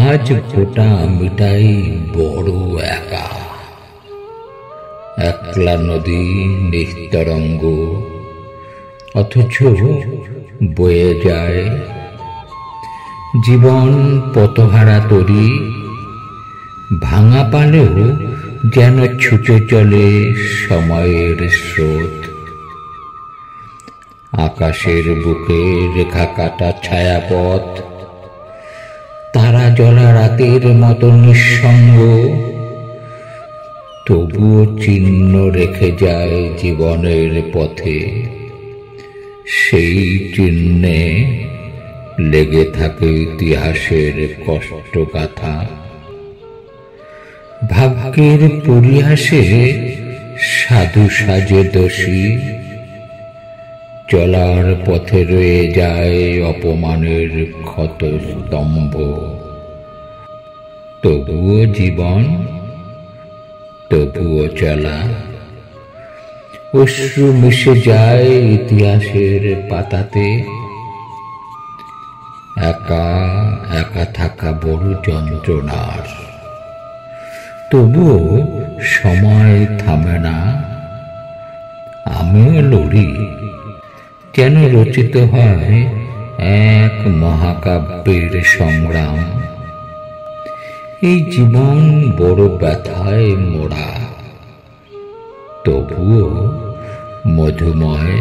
আজ ফোঁটা মিটাই বড় একা, একলা নদী নিস্তরঙ্গ, অথচ বয়ে যায় জীবন পথহারা তরি। ভাঙা পালেও যেন ছুটে চলে সময়ের স্রোত। আকাশের বুকে রেখা কাটা ছায়াপথ, তারা জ্বলা রাতের মতো নিঃসঙ্গ, তবুও চিহ্ন রেখে যায় জীবনের পথে। সেই চিহ্নে লেগে থাকে ইতিহাসের কষ্টগাথা। ভাগ্যের পরিহাসে সাধু সাজে দোষী, চলার পথে রয়ে যায় অপমানের ক্ষত স্তম্ভ। তবুও জীবন, তবুও চলা, অশ্রু মিশে যায় ইতিহাসের পাতাতে। একা একা থাকা বড় যন্ত্রণার, তবুও সময় থামে না। আমিও লড়ি, যেন রচিত হয় এক মহাকাব্যের সংগ্রাম। এই জীবন বড় ব্যথায় মোড়া, তবুও মধুময়।